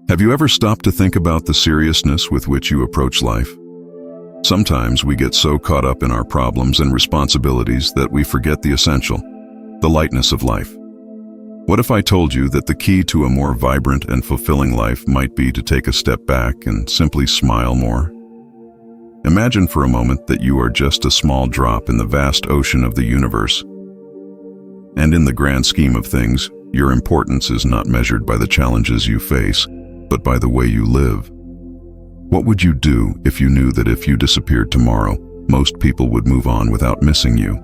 Have you ever stopped to think about the seriousness with which you approach life? Sometimes we get so caught up in our problems and responsibilities that we forget the essential, the lightness of life. What if I told you that the key to a more vibrant and fulfilling life might be to take a step back and simply smile more? Imagine for a moment that you are just a small drop in the vast ocean of the universe. And in the grand scheme of things, your importance is not measured by the challenges you face, but by the way you live. What would you do if you knew that if you disappeared tomorrow, most people would move on without missing you?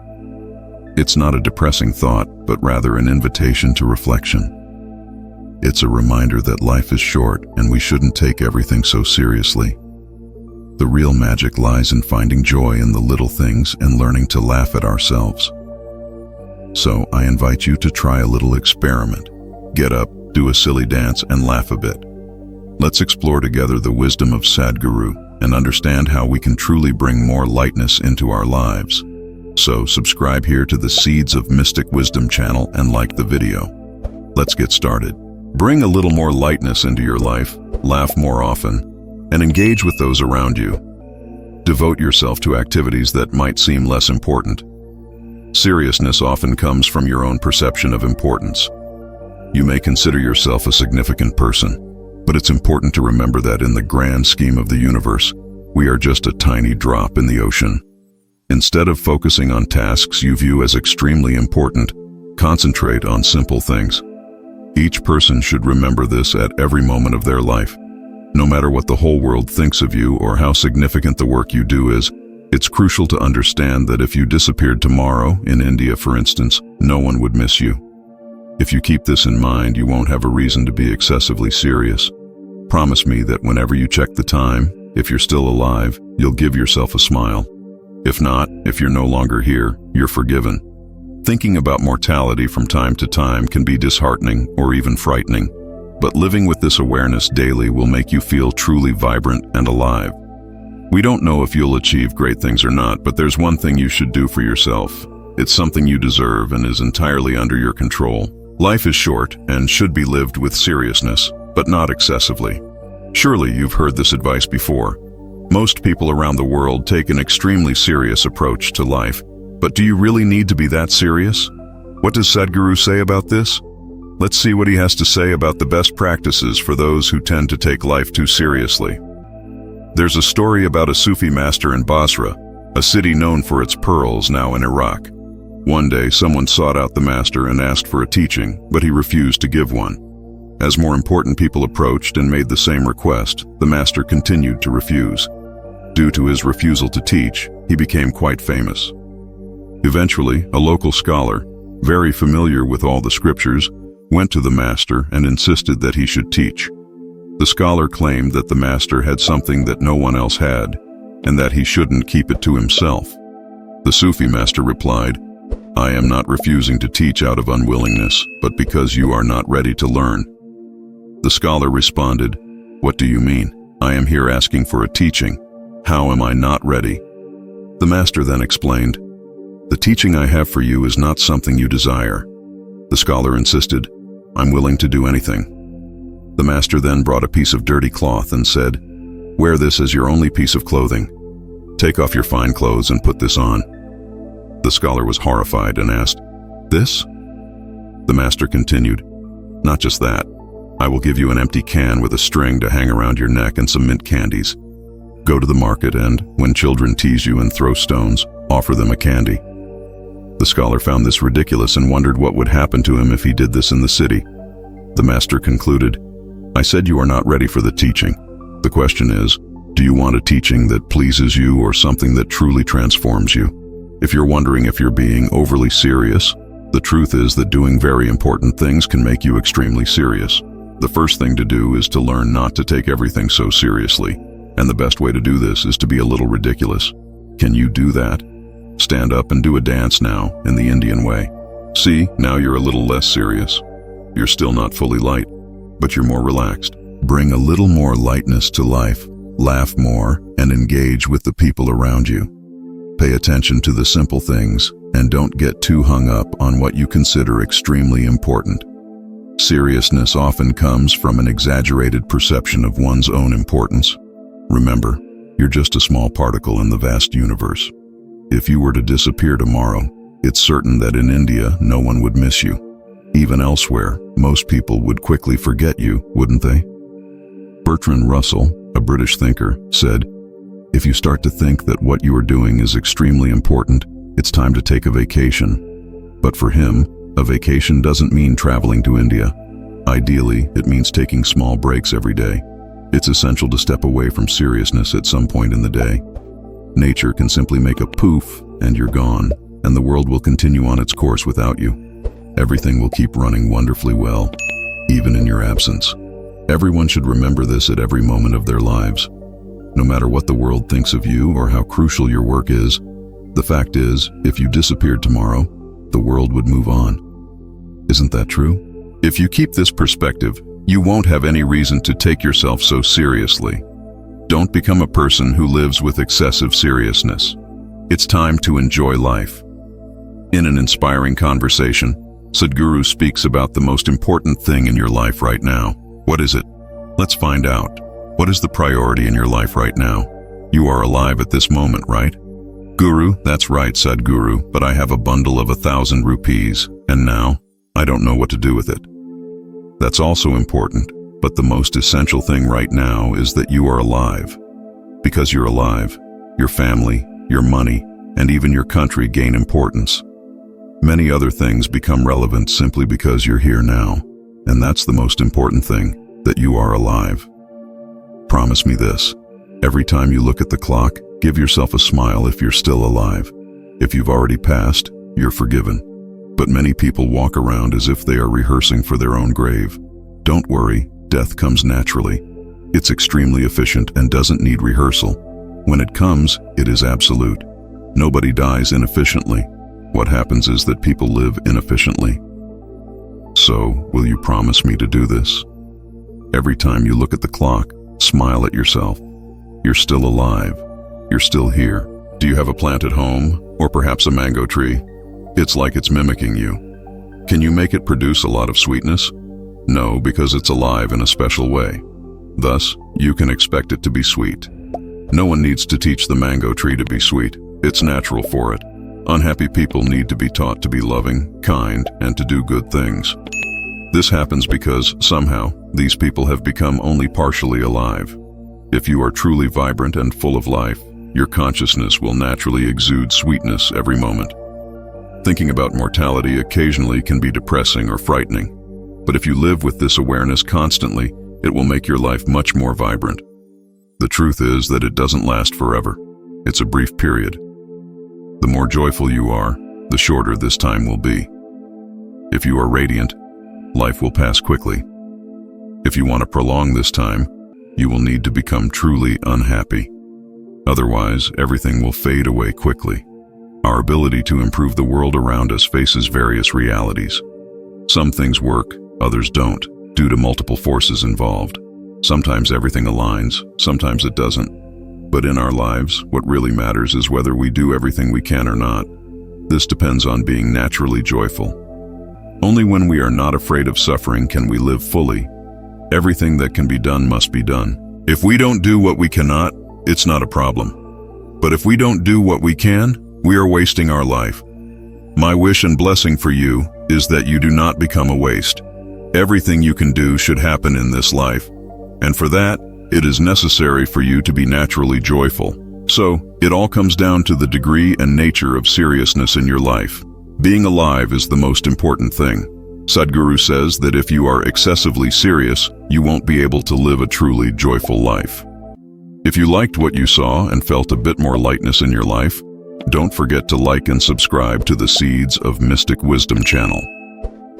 It's not a depressing thought, but rather an invitation to reflection. It's a reminder that life is short and we shouldn't take everything so seriously. The real magic lies in finding joy in the little things and learning to laugh at ourselves. So I invite you to try a little experiment. Get up, do a silly dance, and laugh a bit. Let's explore together the wisdom of Sadhguru and understand how we can truly bring more lightness into our lives. So subscribe here to the Seeds of Mystic Wisdom channel and like the video. Let's get started. Bring a little more lightness into your life, laugh more often, and engage with those around you. Devote yourself to activities that might seem less important. Seriousness often comes from your own perception of importance. You may consider yourself a significant person, but it's important to remember that in the grand scheme of the universe, we are just a tiny drop in the ocean. Instead of focusing on tasks you view as extremely important, concentrate on simple things. Each person should remember this at every moment of their life. No matter what the whole world thinks of you or how significant the work you do is, it's crucial to understand that if you disappeared tomorrow, in India for instance, no one would miss you. If you keep this in mind, you won't have a reason to be excessively serious. Promise me that whenever you check the time, if you're still alive, you'll give yourself a smile. If not, if you're no longer here, you're forgiven. Thinking about mortality from time to time can be disheartening or even frightening, but living with this awareness daily will make you feel truly vibrant and alive. We don't know if you'll achieve great things or not, but there's one thing you should do for yourself. It's something you deserve and is entirely under your control. Life is short and should be lived with seriousness, but not excessively. Surely you've heard this advice before. Most people around the world take an extremely serious approach to life, but do you really need to be that serious? What does Sadhguru say about this? Let's see what he has to say about the best practices for those who tend to take life too seriously. There's a story about a Sufi master in Basra, a city known for its pearls now in Iraq. One day, someone sought out the master and asked for a teaching, but he refused to give one. As more important people approached and made the same request, the master continued to refuse. Due to his refusal to teach, he became quite famous. Eventually, a local scholar, very familiar with all the scriptures, went to the master and insisted that he should teach. The scholar claimed that the master had something that no one else had, and that he shouldn't keep it to himself. The Sufi master replied, "I am not refusing to teach out of unwillingness, but because you are not ready to learn." The scholar responded, "What do you mean? I am here asking for a teaching. How am I not ready?" The master then explained, "The teaching I have for you is not something you desire." The scholar insisted, "I'm willing to do anything." The master then brought a piece of dirty cloth and said, "Wear this as your only piece of clothing. Take off your fine clothes and put this on." The scholar was horrified and asked, "This?" The master continued, "Not just that. I will give you an empty can with a string to hang around your neck and some mint candies. Go to the market and, when children tease you and throw stones, offer them a candy." The scholar found this ridiculous and wondered what would happen to him if he did this in the city. The master concluded, "I said you are not ready for the teaching. The question is, do you want a teaching that pleases you or something that truly transforms you? If you're wondering if you're being overly serious, the truth is that doing very important things can make you extremely serious. The first thing to do is to learn not to take everything so seriously, and the best way to do this is to be a little ridiculous. Can you do that? Stand up and do a dance now, in the Indian way. See, now you're a little less serious. You're still not fully light, but you're more relaxed. Bring a little more lightness to life, laugh more, and engage with the people around you. Pay attention to the simple things, and don't get too hung up on what you consider extremely important. Seriousness often comes from an exaggerated perception of one's own importance. Remember, you're just a small particle in the vast universe. If you were to disappear tomorrow, it's certain that in India, no one would miss you. Even elsewhere, most people would quickly forget you, wouldn't they? Bertrand Russell, a British thinker, said, "If you start to think that what you are doing is extremely important, it's time to take a vacation." But for him, a vacation doesn't mean traveling to India. Ideally, it means taking small breaks every day. It's essential to step away from seriousness at some point in the day. Nature can simply make a poof and you're gone, and the world will continue on its course without you. Everything will keep running wonderfully well, even in your absence. Everyone should remember this at every moment of their lives. No matter what the world thinks of you or how crucial your work is, the fact is, if you disappeared tomorrow, the world would move on. Isn't that true? If you keep this perspective, you won't have any reason to take yourself so seriously. Don't become a person who lives with excessive seriousness. It's time to enjoy life. In an inspiring conversation, Sadhguru speaks about the most important thing in your life right now. What is it? Let's find out. What is the priority in your life right now? You are alive at this moment, right? Guru, that's right, Sadhguru, but I have a bundle of 1,000 rupees, and now, I don't know what to do with it. That's also important, but the most essential thing right now is that you are alive. Because you're alive, your family, your money, and even your country gain importance. Many other things become relevant simply because you're here now, and that's the most important thing, that you are alive. Promise me this. Every time you look at the clock, give yourself a smile if you're still alive. If you've already passed, you're forgiven. But many people walk around as if they are rehearsing for their own grave. Don't worry, death comes naturally. It's extremely efficient and doesn't need rehearsal. When it comes, it is absolute. Nobody dies inefficiently. What happens is that people live inefficiently. So, will you promise me to do this? Every time you look at the clock, smile at yourself. You're still alive. You're still here. Do you have a plant at home, or perhaps a mango tree? It's like it's mimicking you. Can you make it produce a lot of sweetness? No, because it's alive in a special way. Thus, you can expect it to be sweet. No one needs to teach the mango tree to be sweet. It's natural for it. Unhappy people need to be taught to be loving, kind, and to do good things. This happens because, somehow, these people have become only partially alive. If you are truly vibrant and full of life, your consciousness will naturally exude sweetness every moment. Thinking about mortality occasionally can be depressing or frightening, but if you live with this awareness constantly, it will make your life much more vibrant. The truth is that it doesn't last forever. It's a brief period. The more joyful you are, the shorter this time will be. If you are radiant, life will pass quickly. If you want to prolong this time, you will need to become truly unhappy. Otherwise, everything will fade away quickly. Our ability to improve the world around us faces various realities. Some things work, others don't, due to multiple forces involved. Sometimes everything aligns, sometimes it doesn't. But in our lives, what really matters is whether we do everything we can or not. This depends on being naturally joyful. Only when we are not afraid of suffering can we live fully. Everything that can be done must be done. If we don't do what we cannot, it's not a problem. But if we don't do what we can, we are wasting our life. My wish and blessing for you is that you do not become a waste. Everything you can do should happen in this life. And for that, it is necessary for you to be naturally joyful. So, it all comes down to the degree and nature of seriousness in your life. Being alive is the most important thing. Sadhguru says that if you are excessively serious, you won't be able to live a truly joyful life. If you liked what you saw and felt a bit more lightness in your life, don't forget to like and subscribe to the Seeds of Mystic Wisdom channel.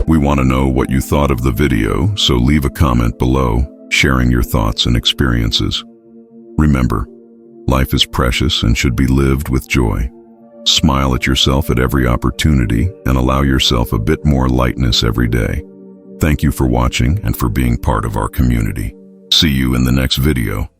We want to know what you thought of the video, so leave a comment below, sharing your thoughts and experiences. Remember, life is precious and should be lived with joy. Smile at yourself at every opportunity and allow yourself a bit more lightness every day. Thank you for watching and for being part of our community. See you in the next video.